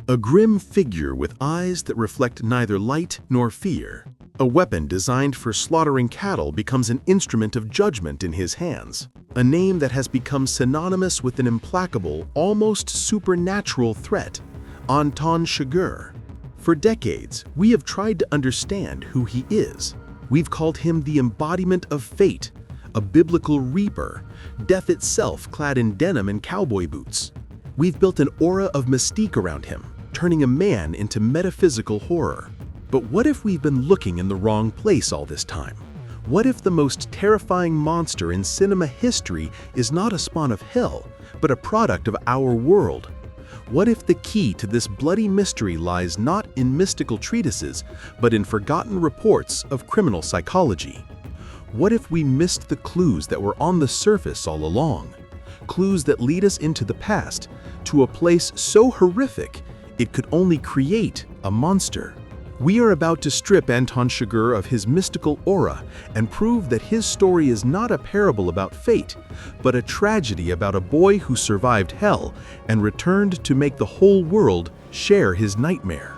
A grim figure with eyes that reflect neither light nor fear. A weapon designed for slaughtering cattle becomes an instrument of judgment in his hands. A name that has become synonymous with an implacable, almost supernatural threat. Anton Chigurh. For decades, we have tried to understand who he is. We've called him the embodiment of fate, a biblical reaper, death itself clad in denim and cowboy boots. We've built an aura of mystique around him, turning a man into metaphysical horror. But what if we've been looking in the wrong place all this time? What if the most terrifying monster in cinema history is not a spawn of hell, but a product of our world? What if the key to this bloody mystery lies not in mystical treatises, but in forgotten reports of criminal psychology? What if we missed the clues that were on the surface all along? Clues that lead us into the past, to a place so horrific it could only create a monster. We are about to strip Anton Chigurh of his mystical aura and prove that his story is not a parable about fate, but a tragedy about a boy who survived hell and returned to make the whole world share his nightmare.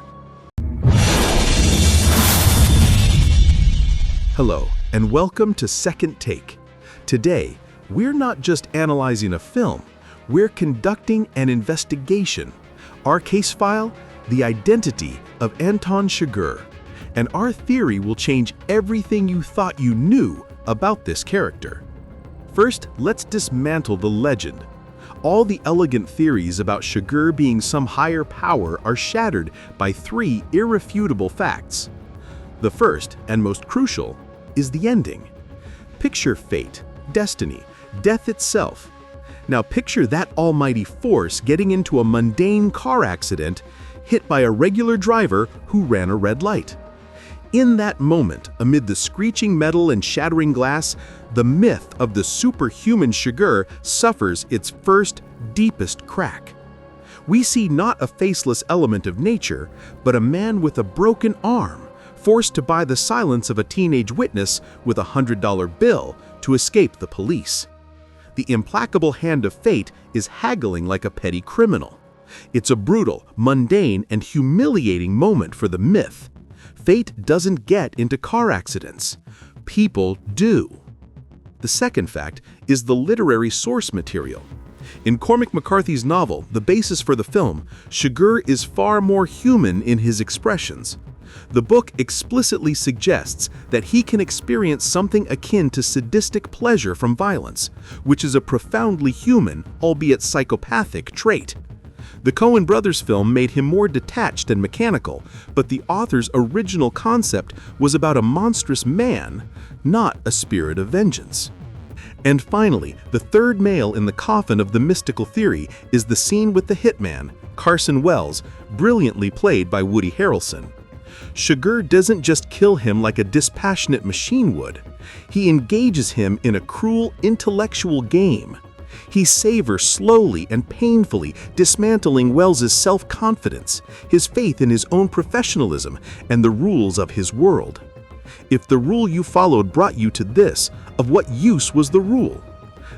Hello, and welcome to Second Take. Today, we're not just analyzing a film, we're conducting an investigation. Our case file: the identity of Anton Chigurh, and our theory will change everything you thought you knew about this character. First, let's dismantle the legend. All the elegant theories about Chigurh being some higher power are shattered by three irrefutable facts. The first, and most crucial, is the ending. Picture fate, destiny, death itself. Now picture that almighty force getting into a mundane car accident, hit by a regular driver who ran a red light. In that moment, amid the screeching metal and shattering glass, the myth of the superhuman Chigurh suffers its first, deepest crack. We see not a faceless element of nature, but a man with a broken arm, forced to buy the silence of a teenage witness with a $100 bill to escape the police. The implacable hand of fate is haggling like a petty criminal. It's a brutal, mundane, and humiliating moment for the myth. Fate doesn't get into car accidents. People do. The second fact is the literary source material. In Cormac McCarthy's novel, the basis for the film, Chigurh is far more human in his expressions. The book explicitly suggests that he can experience something akin to sadistic pleasure from violence, which is a profoundly human, albeit psychopathic, trait. The Coen Brothers film made him more detached and mechanical, but the author's original concept was about a monstrous man, not a spirit of vengeance. And finally, the third nail in the coffin of the mystical theory is the scene with the hitman, Carson Wells, brilliantly played by Woody Harrelson. Chigurh doesn't just kill him like a dispassionate machine would. He engages him in a cruel intellectual game. He savors slowly and painfully, dismantling Wells's self-confidence, his faith in his own professionalism, and the rules of his world. If the rule you followed brought you to this, of what use was the rule?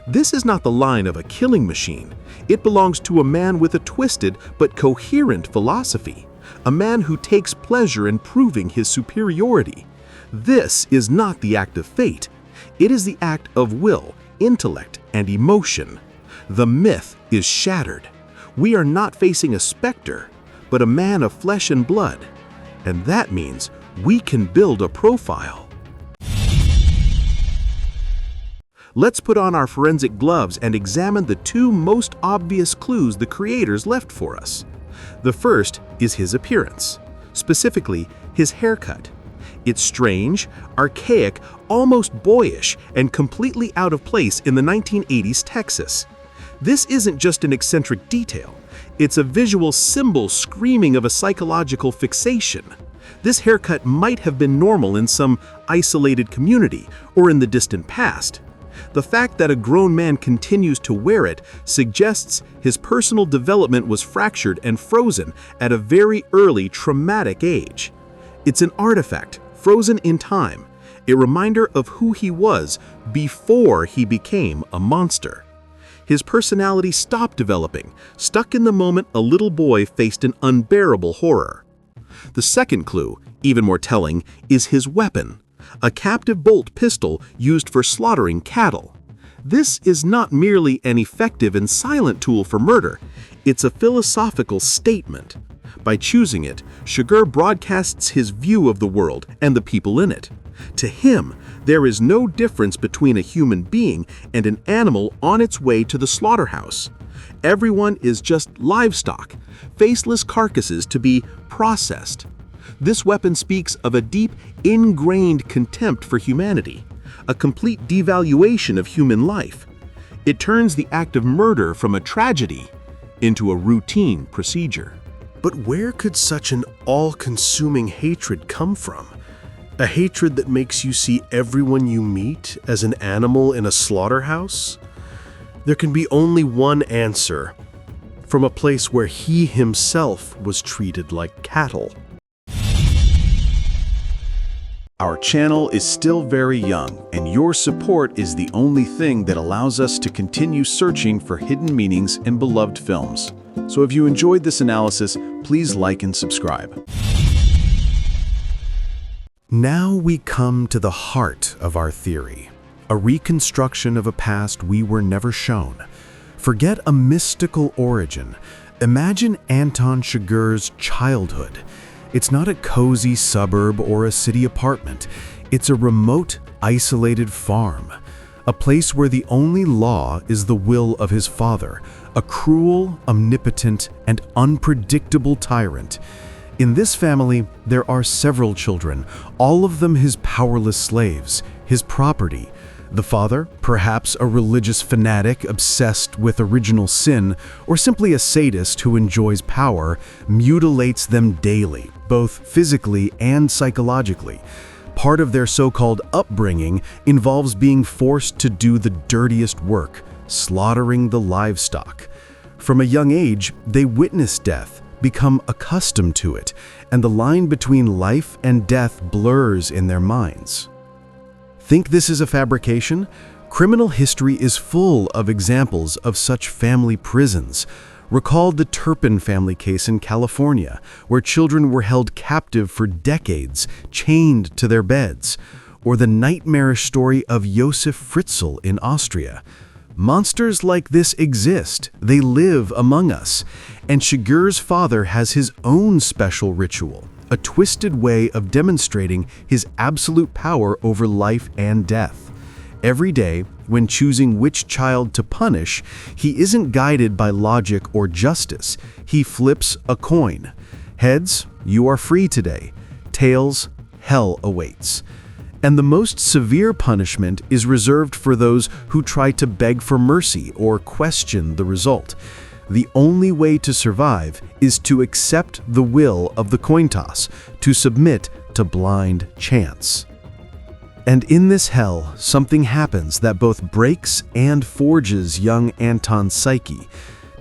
This is not the line of a killing machine. It belongs to a man with a twisted but coherent philosophy, a man who takes pleasure in proving his superiority. This is not the act of fate. It is the act of will, intellect, and emotion. The myth is shattered. We are not facing a specter, but a man of flesh and blood. And that means we can build a profile. Let's put on our forensic gloves and examine the two most obvious clues the creators left for us. The first is his appearance, specifically his haircut. It's strange, archaic, almost boyish, and completely out of place in the 1980s Texas. This isn't just an eccentric detail. It's a visual symbol screaming of a psychological fixation. This haircut might have been normal in some isolated community or in the distant past. The fact that a grown man continues to wear it suggests his personal development was fractured and frozen at a very early traumatic age. It's an artifact, frozen in time, a reminder of who he was before he became a monster. his personality stopped developing. Stuck in the moment, a little boy faced an unbearable horror. The second clue, even more telling, is his weapon, a captive bolt pistol used for slaughtering cattle. This is not merely an effective and silent tool for murder, it's a philosophical statement. By choosing it, Chigurh broadcasts his view of the world and the people in it. To him, there is no difference between a human being and an animal on its way to the slaughterhouse. Everyone is just livestock, faceless carcasses to be processed. This weapon speaks of a deep, ingrained contempt for humanity, a complete devaluation of human life. It turns the act of murder from a tragedy into a routine procedure. But where could such an all-consuming hatred come from? A hatred that makes you see everyone you meet as an animal in a slaughterhouse? There can be only one answer, from a place where he himself was treated like cattle. Our channel is still very young, and your support is the only thing that allows us to continue searching for hidden meanings in beloved films. So if you enjoyed this analysis, please like and subscribe. Now we come to the heart of our theory, a reconstruction of a past we were never shown. Forget a mystical origin. Imagine Anton Chigurh's childhood. It's not a cozy suburb or a city apartment. It's a remote, isolated farm, a place where the only law is the will of his father, a cruel, omnipotent, and unpredictable tyrant. In this family, there are several children, all of them his powerless slaves, his property. The father, perhaps a religious fanatic obsessed with original sin, or simply a sadist who enjoys power, mutilates them daily, both physically and psychologically. Part of their so-called upbringing involves being forced to do the dirtiest work, slaughtering the livestock. From a young age, they witness death, become accustomed to it, and the line between life and death blurs in their minds. Think this is a fabrication? Criminal history is full of examples of such family prisons. Recall the Turpin family case in California, where children were held captive for decades, chained to their beds, or the nightmarish story of Josef Fritzl in Austria. Monsters like this exist, they live among us, and Chigurh's father has his own special ritual, a twisted way of demonstrating his absolute power over life and death. Every day, when choosing which child to punish, he isn't guided by logic or justice. He flips a coin. Heads, you are free today. Tails, hell awaits. And the most severe punishment is reserved for those who try to beg for mercy or question the result. The only way to survive is to accept the will of the coin toss, to submit to blind chance. And in this hell, something happens that both breaks and forges young Anton's psyche.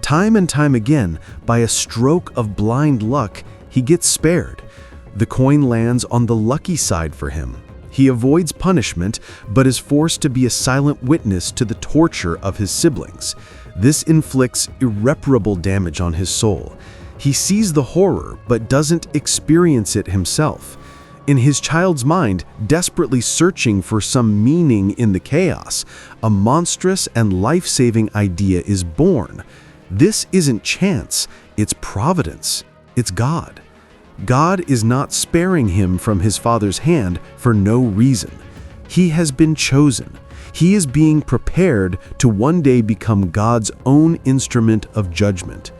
Time and time again, by a stroke of blind luck, he gets spared. The coin lands on the lucky side for him. He avoids punishment, but is forced to be a silent witness to the torture of his siblings. This inflicts irreparable damage on his soul. He sees the horror, but doesn't experience it himself. In his child's mind, desperately searching for some meaning in the chaos, a monstrous and life-saving idea is born. This isn't chance, it's providence, it's God. God is not sparing him from his father's hand for no reason. He has been chosen. He is being prepared to one day become God's own instrument of judgment.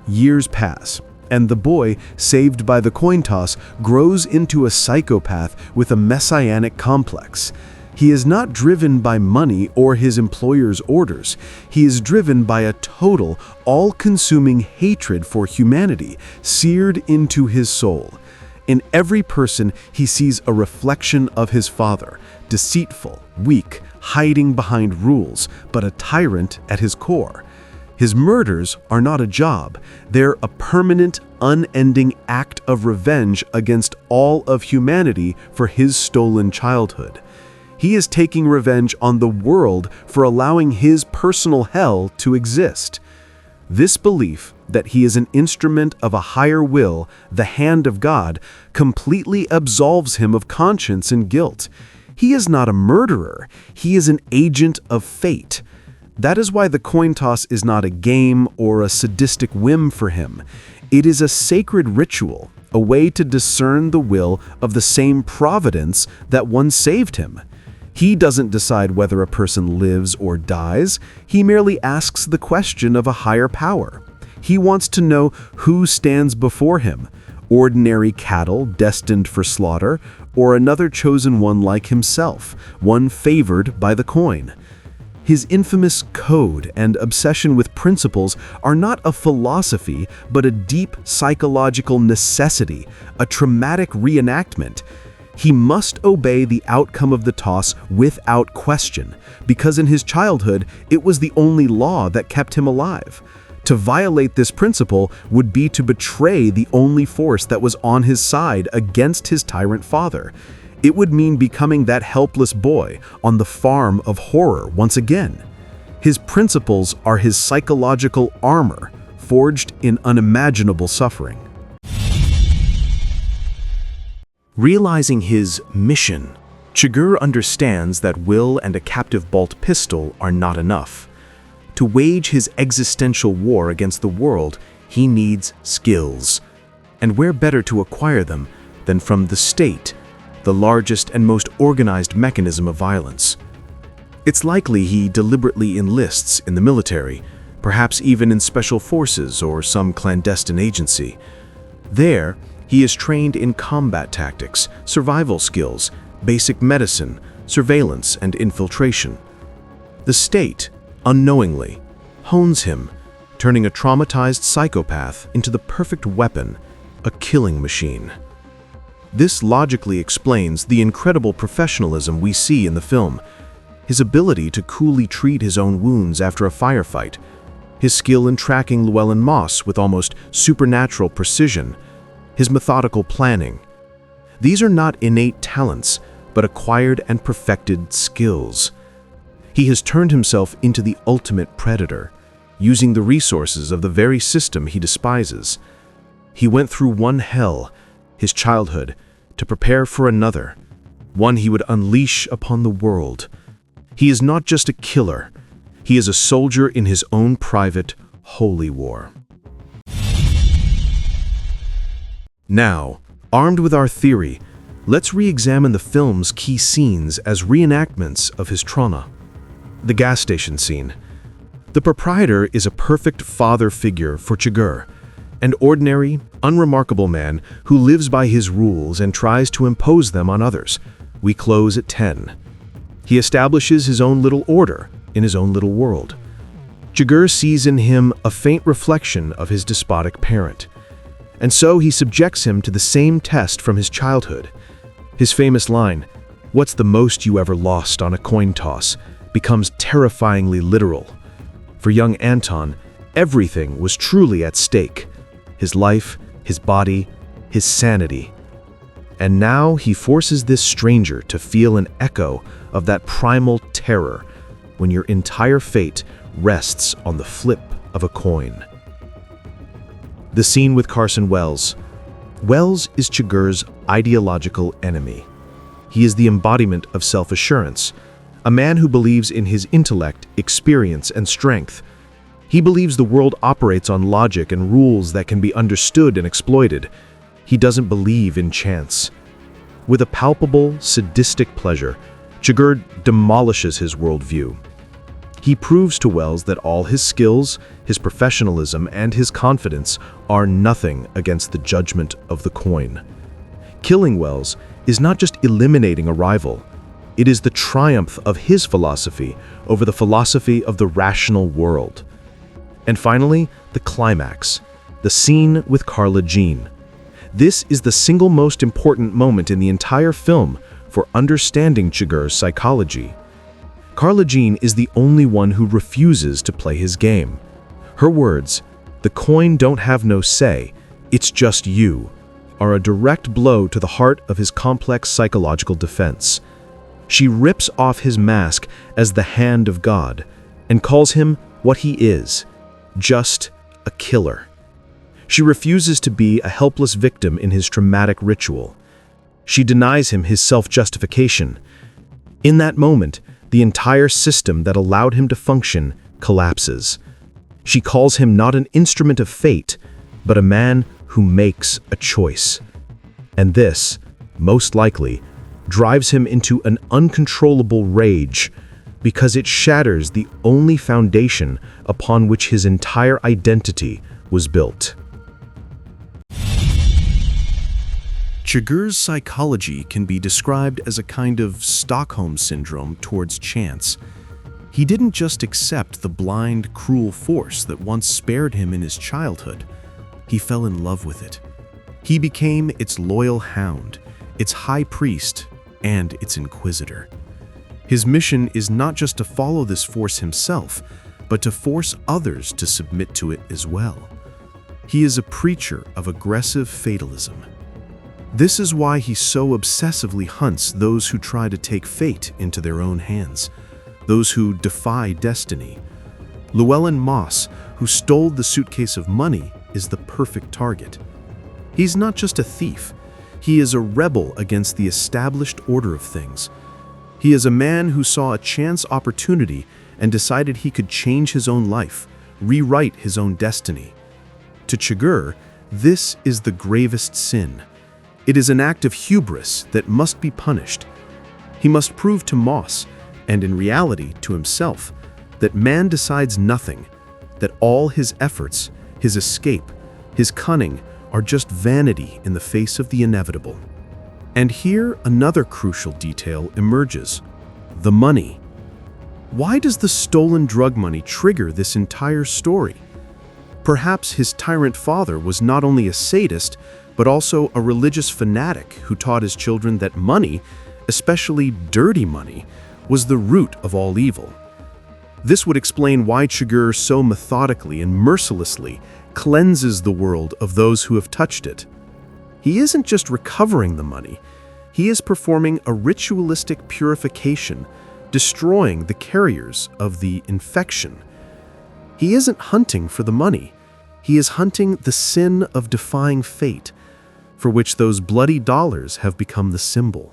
Years pass, and the boy, saved by the coin toss, grows into a psychopath with a messianic complex. He is not driven by money or his employer's orders. He is driven by a total, all-consuming hatred for humanity, seared into his soul. In every person, he sees a reflection of his father, deceitful, weak, hiding behind rules, but a tyrant at his core. His murders are not a job. They're a permanent, unending act of revenge against all of humanity for his stolen childhood. He is taking revenge on the world for allowing his personal hell to exist. This belief that he is an instrument of a higher will, the hand of God, completely absolves him of conscience and guilt. He is not a murderer. He is an agent of fate. That is why the coin toss is not a game or a sadistic whim for him. It is a sacred ritual, a way to discern the will of the same providence that once saved him. He doesn't decide whether a person lives or dies. He merely asks the question of a higher power. He wants to know who stands before him, ordinary cattle destined for slaughter, or another chosen one like himself, one favored by the coin. His infamous code and obsession with principles are not a philosophy, but a deep psychological necessity, a traumatic reenactment. He must obey the outcome of the toss without question, because in his childhood, it was the only law that kept him alive. To violate this principle would be to betray the only force that was on his side against his tyrant father. It would mean becoming that helpless boy on the farm of horror once again. His principles are his psychological armor, forged in unimaginable suffering. Realizing his mission, Chigurh understands that will and a captive bolt pistol are not enough. To wage his existential war against the world, he needs skills. And where better to acquire them than from the state, the largest and most organized mechanism of violence? It's likely he deliberately enlists in the military, perhaps even in special forces or some clandestine agency. There, he is trained in combat tactics, survival skills, basic medicine, surveillance, and infiltration. The state, unknowingly, hones him, turning a traumatized psychopath into the perfect weapon, a killing machine. This logically explains the incredible professionalism we see in the film, his ability to coolly treat his own wounds after a firefight, his skill in tracking Llewellyn Moss with almost supernatural precision, his methodical planning. These are not innate talents, but acquired and perfected skills. He has turned himself into the ultimate predator, using the resources of the very system he despises. He went through one hell, his childhood, to prepare for another, one he would unleash upon the world. He is not just a killer, he is a soldier in his own private, holy war. Now, armed with our theory, let's re-examine the film's key scenes as reenactments of his trauma. The gas station scene. The proprietor is a perfect father figure for Chigurh, an ordinary, unremarkable man who lives by his rules and tries to impose them on others. We close at 10. He establishes his own little order in his own little world. Chigurh sees in him a faint reflection of his despotic parent, and so he subjects him to the same test from his childhood. His famous line, "What's the most you ever lost on a coin toss?" becomes terrifyingly literal. For young Anton, everything was truly at stake: his life, his body, his sanity. And now he forces this stranger to feel an echo of that primal terror when your entire fate rests on the flip of a coin. The scene with Carson Wells. Wells is Chigurh's ideological enemy. He is the embodiment of self-assurance, a man who believes in his intellect, experience, and strength. He believes the world operates on logic and rules that can be understood and exploited. He doesn't believe in chance. With a palpable, sadistic pleasure, Chigurh demolishes his worldview. He proves to Wells that all his skills, his professionalism, and his confidence are nothing against the judgment of the coin. Killing Wells is not just eliminating a rival, it is the triumph of his philosophy over the philosophy of the rational world. And finally, the climax, the scene with Carla Jean. This is the single most important moment in the entire film for understanding Chigurh's psychology. Carla Jean is the only one who refuses to play his game. Her words, "The coin don't have no say, it's just you," are a direct blow to the heart of his complex psychological defense. She rips off his mask as the hand of God and calls him what he is, just a killer. She refuses to be a helpless victim in his traumatic ritual. She denies him his self-justification. In that moment, the entire system that allowed him to function collapses. She calls him not an instrument of fate, but a man who makes a choice. And this, most likely, drives him into an uncontrollable rage because it shatters the only foundation upon which his entire identity was built. Chigurh's psychology can be described as a kind of Stockholm syndrome towards chance. He didn't just accept the blind, cruel force that once spared him in his childhood. He fell in love with it. He became its loyal hound, its high priest, and its inquisitor. His mission is not just to follow this force himself, but to force others to submit to it as well. He is a preacher of aggressive fatalism. This is why he so obsessively hunts those who try to take fate into their own hands, those who defy destiny. Llewellyn Moss, who stole the suitcase of money, is the perfect target. He's not just a thief. He is a rebel against the established order of things. He is a man who saw a chance opportunity and decided he could change his own life, rewrite his own destiny. To Chigurh, this is the gravest sin. It is an act of hubris that must be punished. He must prove to Moss, and in reality to himself, that man decides nothing, that all his efforts, his escape, his cunning are just vanity in the face of the inevitable. And here another crucial detail emerges: the money. Why does the stolen drug money trigger this entire story? Perhaps his tyrant father was not only a sadist, but also a religious fanatic who taught his children that money, especially dirty money, was the root of all evil. This would explain why Chigurh so methodically and mercilessly cleanses the world of those who have touched it. He isn't just recovering the money, he is performing a ritualistic purification, destroying the carriers of the infection. He isn't hunting for the money, he is hunting the sin of defying fate, for which those bloody dollars have become the symbol.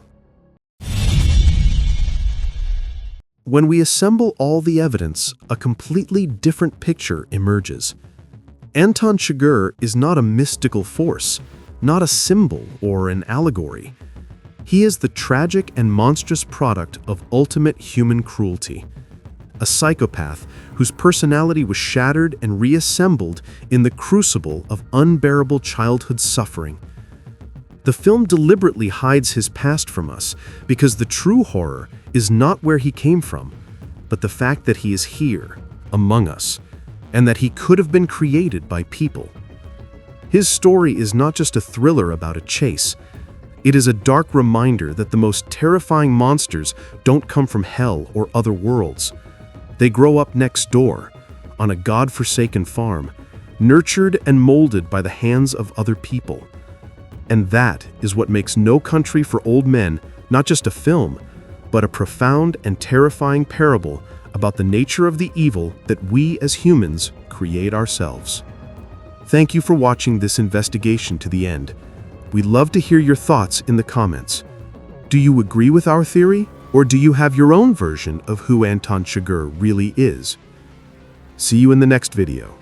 When we assemble all the evidence, a completely different picture emerges. Anton Chigurh is not a mystical force, not a symbol or an allegory. He is the tragic and monstrous product of ultimate human cruelty. A psychopath whose personality was shattered and reassembled in the crucible of unbearable childhood suffering. The film deliberately hides his past from us because the true horror is not where he came from, but the fact that he is here, among us, and that he could have been created by people. His story is not just a thriller about a chase. It is a dark reminder that the most terrifying monsters don't come from hell or other worlds. They grow up next door, on a God-forsaken farm, nurtured and molded by the hands of other people. And that is what makes No Country for Old Men not just a film, but a profound and terrifying parable about the nature of the evil that we as humans create ourselves. Thank you for watching this investigation to the end. We'd love to hear your thoughts in the comments. Do you agree with our theory, or do you have your own version of who Anton Chigurh really is? See you in the next video.